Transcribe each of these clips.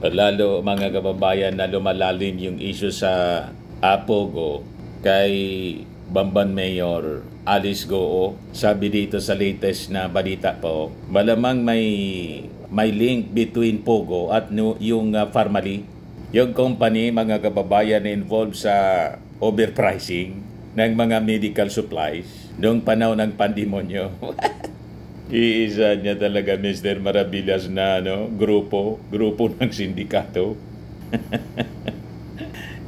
lalo mga kababayan na lumalalim yung issue sa Pogo kay Bamban Mayor Alice Goo. Sabi dito sa latest na balita po, malamang may link between Pogo at yung Pharmally, yung company mga kababayan na involved sa overpricing ng mga medical supplies noong panahon ng pandemonyo. Iisa niya talaga Mr. Maravillas na grupo ng sindikato.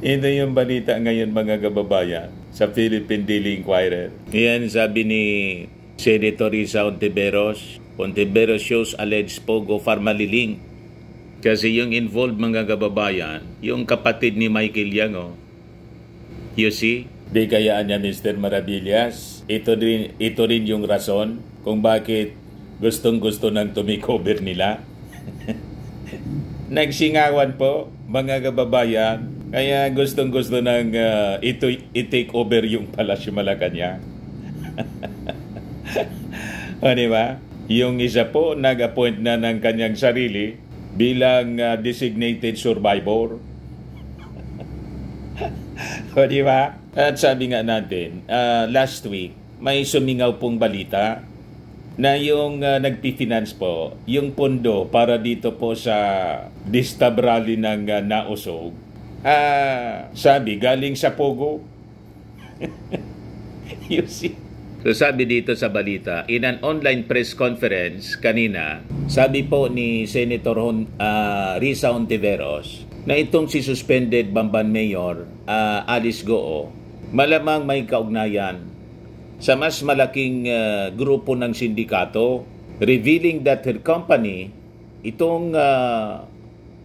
Ito yung balita ngayon mga kababayan sa Philippine Daily Inquirer. Yan sabi ni Senator Risa Ontiveros. Ontiveros shows alleged Pogo Pharmally link. Kasi yung involved mga kababayan, yung kapatid ni Michael Yang. You see? Di kayaan niya Mr. Maravillas. Ito rin yung rason kung bakit gustong-gusto ng tumikover nila. Nagsingawan po mga kababayan. Kaya gustong-gusto ng i-take over yung Palasyo Malacanang. O diba? Yung isa po nag-appoint na ng kanyang sarili bilang designated survivor. O diba? At sabi nga natin, last week, may sumingaw pong balita na yung nagpi-finance po, yung pondo para dito po sa Distab Rally ng Nausog, sabi, galing sa Pogo. You see? So sabi dito sa balita, in an online press conference kanina, sabi po ni Senator Risa Ontiveros na itong si suspended Bamban Mayor Alice Goo, malamang may kaugnayan sa mas malaking grupo ng sindikato, revealing that her company, itong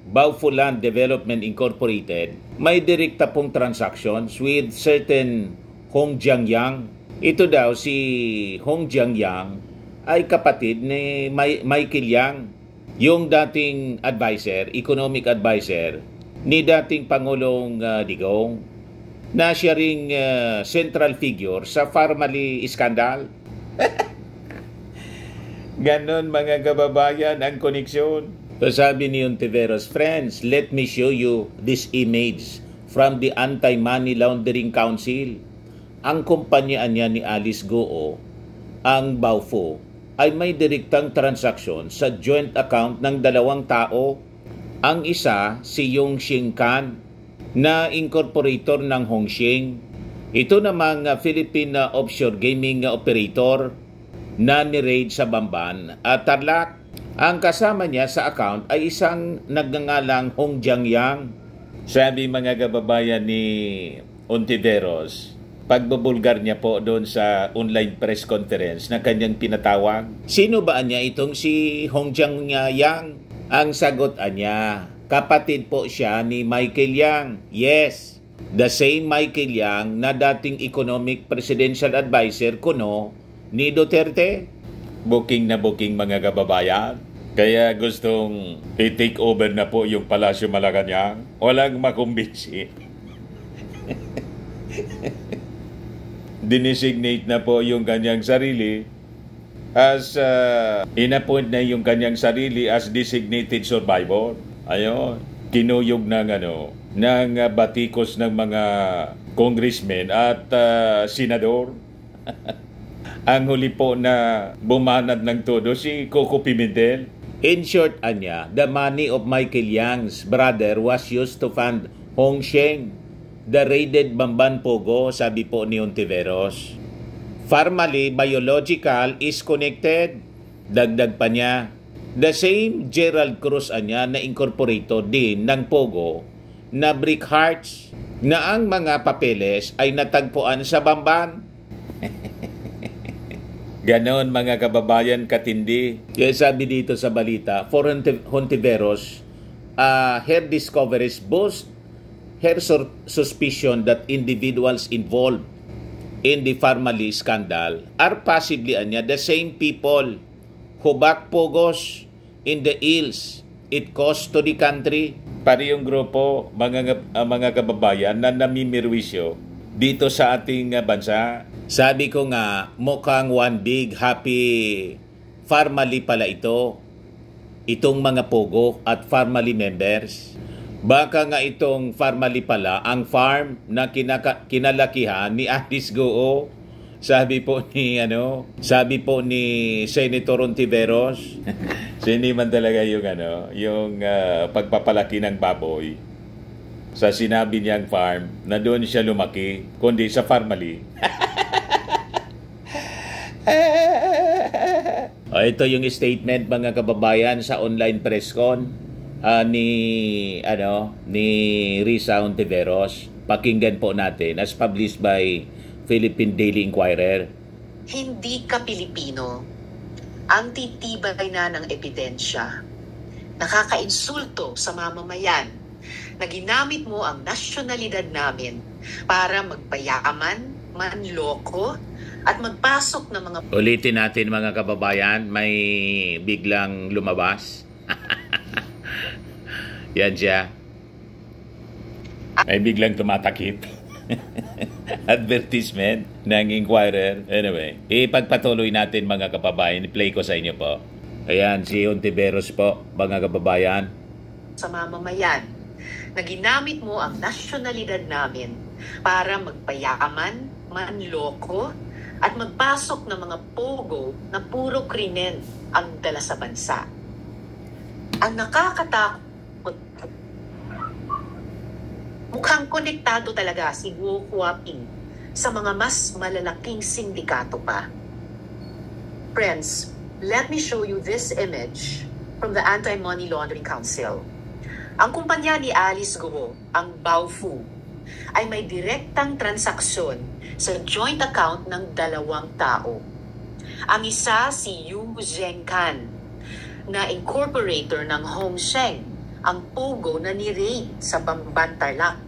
Baofu Land Development Incorporated, may direkta pong transactions with certain Hong Jiangyang. Ito daw si Hong Jiangyang ay kapatid ni Michael Yang, yung dating advisor, economic advisor ni dating Pangulong Digong, na siya ring central figure sa Pharmally scandal. Ganon mga kababayan ang koneksyon. So sabi ni Ontiveros, friends, let me show you this image from the Anti-Money Laundering Council. Ang kumpanya niya ni Alice Goo, ang Baofu, ay may direktang transaksyon sa joint account ng dalawang tao. Ang isa, si Yong Xing Kan, na incorporator ng Hongxing. Ito namang Philippine offshore gaming operator na ni-raid sa Bamban at Tarlac. Ang kasama niya sa account ay isang nagngangalang Hong Jiangyang. Sabi mga kababayan ni Ontiveros, pagbubulgar niya po doon sa online press conference na kanyang pinatawag, sino ba niya itong si Hong Jiangyang? Ang sagot niya, kapatid po siya ni Michael Yang. Yes, the same Michael Yang na dating economic presidential advisor kuno ni Duterte. Booking na booking mga kababayan. Kaya gustong i-take over na po yung Palasyo Malacanang. Walang makumbinsi. Dinesignate na po yung kanyang sarili as inappoint na yung kanyang sarili as designated survivor. Ayun, kinuyog ng batikos ng mga congressmen at senador. Ang huli po na bumanat ng todo si Coco Pimentel. In short, the money of Michael Yang's brother was used to fund Hongxing, the raided Bamban Pogo, sabi po ni Ontiveros. Pharmally Biological is connected. Dagdag pa niya, the same Gerald Cruz na incorporator din ng Pogo na Brick Hearts, na ang mga papeles ay natagpuan sa Bamban. Ganon mga kababayan katindi. Kaya sabi dito sa balita, for Ontiveros, her discoveries boost her suspicion that individuals involved in the Pharmally scandal are possibly the same people who back Pogos in the ills it cost to the country. Pari yung grupo, mga kababayan na namimirwisyo dito sa ating bansa. Sabi ko nga, mukhang one big happy Pharmally pala ito. itong mga pogo at family members. Baka nga itong family pala ang farm na kinalakihan ni Alice Goo. Sabi po ni Senator Ontiveros. Siniman talaga yung pagpapalaki ng baboy. Sa sinabi niyang farm na doon siya lumaki, kundi sa family. Ito yung statement mga kababayan sa online press con ni Risa Ontiveros. Pakinggan po natin as published by Philippine Daily Inquirer. Hindi ka Pilipino. Ang titibay na ng ebidensya. Nakakainsulto sa mamamayan na ginamit mo ang nasyonalidad namin para magpayaman, manloko, at magpasok ng mga... Ulitin natin mga kababayan, may biglang lumabas. Yan siya. May biglang tumatakip. Advertisement ng Inquirer. Anyway, ipagpatuloy natin mga kababayan. I-play ko sa inyo po. Ayan, si Ontiveros po, mga kababayan. Sa mamamayan, na ginamit mo ang nasyonalidad namin para magpayaman, manloko, at magpasok ng mga pogo na puro krinen ang dala sa bansa. Ang nakakatakot, mukhang konektado talaga si Guo Huaping sa mga mas malalaking sindikato pa. Friends, let me show you this image from the Anti-Money Laundering Council. Ang kumpanya ni Alice Guo, ang Baofu, ay may direktang transaksyon sa joint account ng 2 tao. Ang isa si Yu Zhengkan, na incorporator ng Hongsheng, ang pogo na ni-raid sa Bamban Tarlac.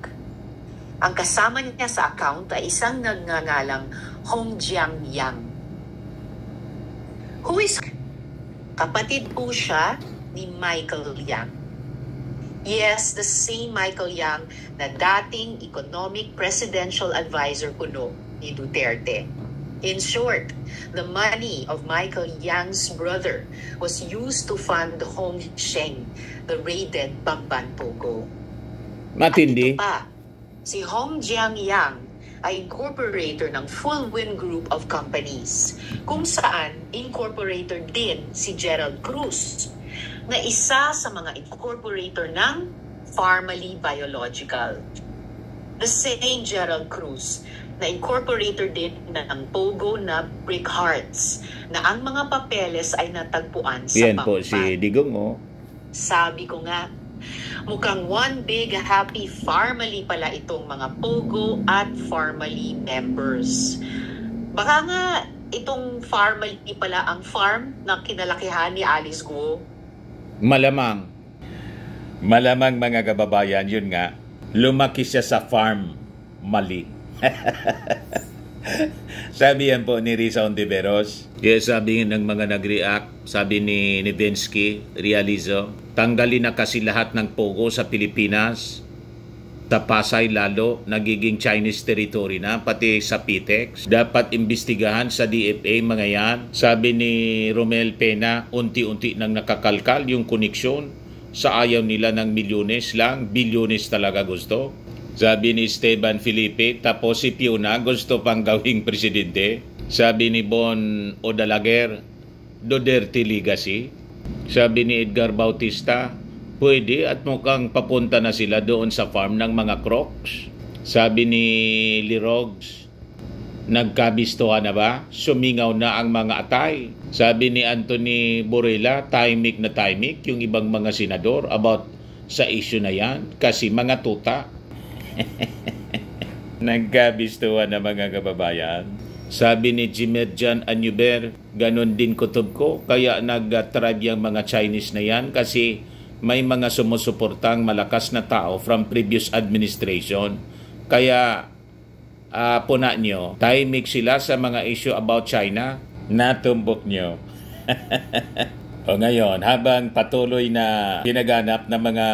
Ang kasama niya sa account ay isang nagngangalang Hong Jiangyang. Who is kapatid po siya ni Michael Yang. Yes, the same Michael Yang na dating economic presidential advisor kuno ni Duterte. In short, the money of Michael Yang's brother was used to fund Hong Sheng, the raided Bamban Pogo. Matindi. At ito pa, si Hong Jiangyang ay incorporator ng Full Wind Group of Companies, kung saan incorporator din si Gerald Cruz, na isa sa mga incorporator ng Farmally Biological. The same Gerald Cruz na incorporator din ng Pogo na Brick Hearts, na ang mga papeles ay natagpuan sa Yan Bamban. po si Digong. Sabi ko nga, mukhang one big happy Farmally pala itong mga Pogo at Farmally members. Baka nga itong Farmally pala ang farm na kinalakihan ni Alice Guo. Malamang. Malamang mga kababayan, yun nga, lumaki siya sa farm mali. Sabi yan po ni Risa Ontiveros. Yes, sabi ng mga nag-react, sabi ni Nivensky, Realizo, tanggalin na kasi lahat ng pogo sa Pilipinas. Sa Pasay lalo, nagiging Chinese territory na, pati sa PTEX. Dapat imbestigahan sa DFA mga yan. Sabi ni Romel Pena, unti-unti nang nakakalkal yung koneksyon. Sa ayaw nila ng milyones lang, bilyones talaga gusto. Sabi ni Esteban Felipe, tapos si Piuna gusto pang gawing presidente. Sabi ni Bon Odalaguer, Duterte legacy. Sabi ni Edgar Bautista, pwede at mukhang papunta na sila doon sa farm ng mga Crocs. Sabi ni Lirogs, nagkabistuhan na ba? Sumingaw na ang mga atay. Sabi ni Anthony Borrella, timing na timing yung ibang mga senador about sa issue na yan kasi mga tuta. Nagkabistuhan na mga kababayan. Sabi ni Jimerjan Anyuber, ganon din kutob ko, kaya nag-tribe yung mga Chinese na yan kasi may mga sumusuportang malakas na tao from previous administration. Kaya puna nyo, timing sila sa mga issue about China, natumbok nyo. O ngayon, habang patuloy na ginaganap ng mga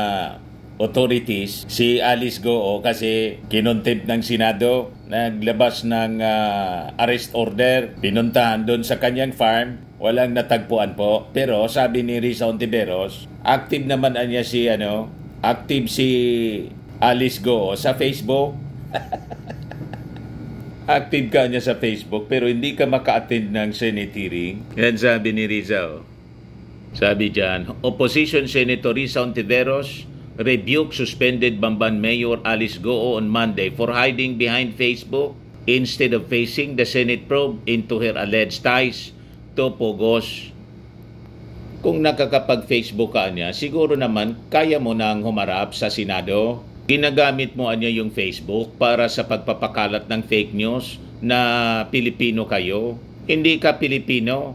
authorities si Alice Goo kasi kinontempt ng Senado, naglabas ng arrest order, pinuntahan doon sa kanyang farm, Walang natagpuan po. Pero sabi ni Risa Ontiveros, active naman niya si active si Alice Go sa Facebook. Active ka niya sa Facebook pero hindi ka maka-attend ng Senate hearing. Yan sabi ni Rizal. Sabi dyan, Opposition Senator Risa Ontiveros rebuke suspended Bamban Mayor Alice Go on Monday for hiding behind Facebook instead of facing the Senate probe into her alleged ties to Pogos. Kung nakakapag-Facebook ka niya, siguro naman kaya mo nang humarap sa Senado. Ginagamit mo niya yung Facebook para sa pagpapakalat ng fake news na Pilipino kayo. Hindi ka Pilipino.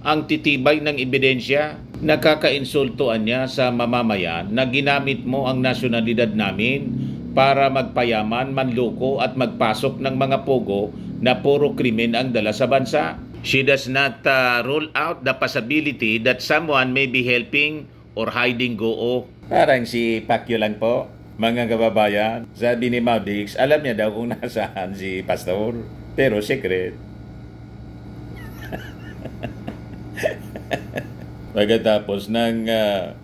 Ang titibay ng ebidensya, nakakainsultoan niya sa mamamayan na ginamit mo ang nasyonalidad namin para magpayaman, manloko at magpasok ng mga pogo na puro krimen ang dala sa bansa. She does not rule out the possibility that someone may be helping or hiding Go. Parang si Pacquiao lang po. Mga kababayan, sabi ni Maudix, alam niya daw kung nasaan si Pastor, pero secret. Pagkatapos ng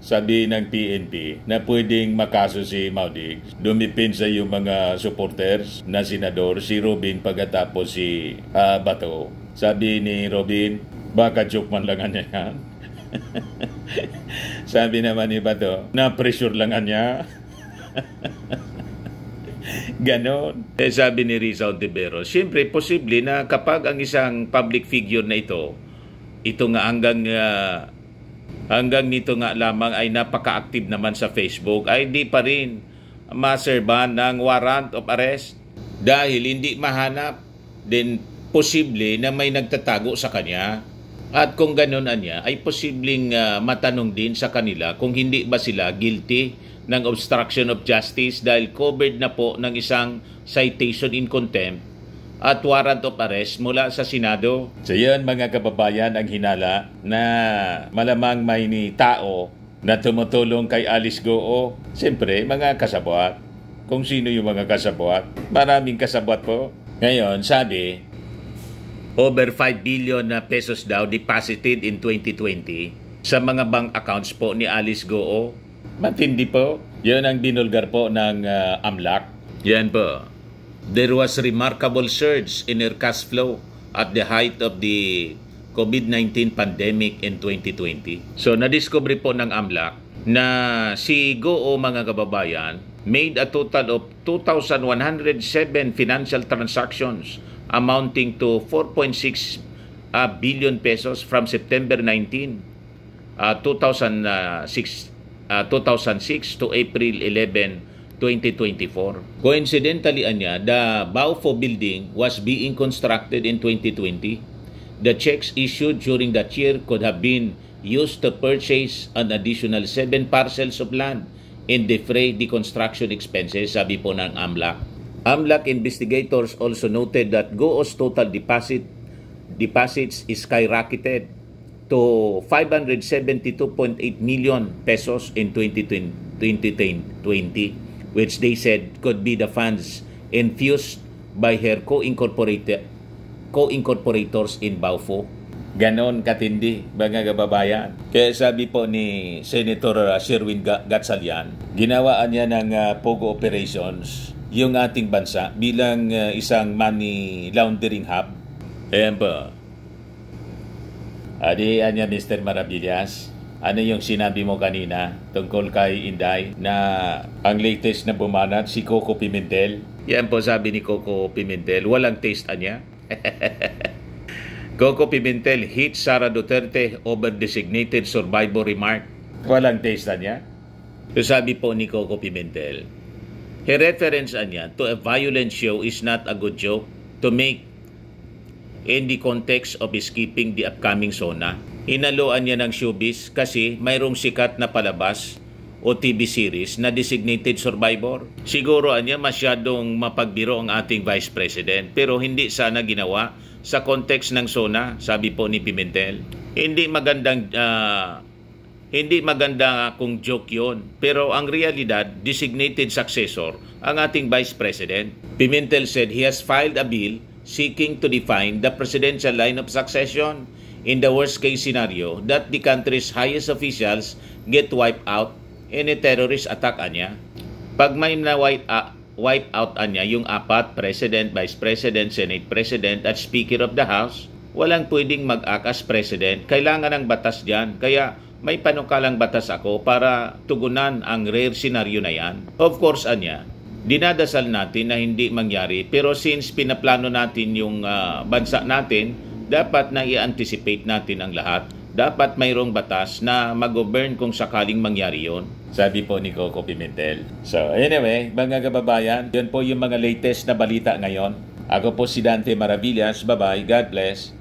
sabi ng PNP na pwedeng makaso si Maudix, dumipinsa yung mga supporters na senador, si Robin pagkatapos si Bato. Sabi ni Robin, baka joke man lang niya yan. Sabi naman ni Bato, na-pressure lang niya. Ganon. Sabi ni Risa Ontiveros, siyempre posible na kapag ang isang public figure na ito nga hanggang nito nga lamang ay napaka-active naman sa Facebook, ay hindi pa rin maserban ng warrant of arrest dahil hindi mahanap. Then posible na may nagtatago sa kanya. At kung ganon niya, ay posibleng matanong din sa kanila kung hindi ba sila guilty ng obstruction of justice dahil covered na po ng isang citation in contempt at warrant of arrest mula sa Senado. So yan mga kababayan ang hinala na malamang may tao na tumutulong kay Alice Go. Siyempre mga kasabwat. Kung sino yung mga kasabwat? Maraming kasabwat po. Ngayon sabi, over 5 billion na pesos daw deposited in 2020 sa mga bank accounts po ni Alice Go. Matindi po. Yan ang binulgar po ng AMLAC. Yan po. There was remarkable surge in her cash flow at the height of the COVID-19 pandemic in 2020. So, nadiscover po ng AMLAC na si Go mga kababayan made a total of 2,107 financial transactions amounting to 4.6 billion pesos from September 19, 2006 to April 11, 2024. Coincidentally, the Baufo building was being constructed in 2020. The checks issued during that year could have been used to purchase an additional 7 parcels of land and defray the construction expenses, sabi po ng AMLAC. AMLAC investigators also noted that Go's total deposits is skyrocketed to 572.8 million pesos in 2020, which they said could be the funds infused by her co-incorporators in Baufo. Ganon katindi, mga kababayan. Kaya sabi po ni Senator Sherwin Gatchalian, ginawaan niya ng Pogo operations yung ating bansa bilang isang money laundering hub. Ayan po. Adi, Mr. Maravillas, ano yung sinabi mo kanina tungkol kay Inday na ang latest na bumanat si Coco Pimentel? Yan po sabi ni Coco Pimentel, walang taste niya. Coco Pimentel hit Sara Duterte over designated survivor remark. Walang taste niya. So sabi po ni Coco Pimentel, her reference niya to a violent show is not a good joke to make in the context of escaping the upcoming SONA. Inaluan niya ng showbiz kasi mayroong sikat na palabas o TV series na designated survivor. Siguro niya masyadong mapagbiro ang ating Vice President pero hindi sana ginawa sa context ng SONA, sabi po ni Pimentel. Hindi maganda kung joke yon, pero ang realidad, designated successor ang ating Vice President. Pimentel said he has filed a bill seeking to define the presidential line of succession in the worst case scenario that the country's highest officials get wiped out in a terrorist attack anya. Pag may wipe out anya yung apat, President, Vice President, Senate President at Speaker of the House, walang pwedeng mag-act as President. Kailangan ng batas dyan. Kaya may panukalang batas ako para tugunan ang rare scenario na yan. Of course, anya, dinadasal natin na hindi mangyari. Pero since pinaplano natin yung bansa natin, dapat na i-anticipate natin ang lahat. Dapat mayroong batas na mag-govern kung sakaling mangyari yon. Sabi po ni Coco Pimentel. So anyway, mga kababayan, yun po yung mga latest na balita ngayon. Ako po si Dante Maravillas. Bye-bye. God bless.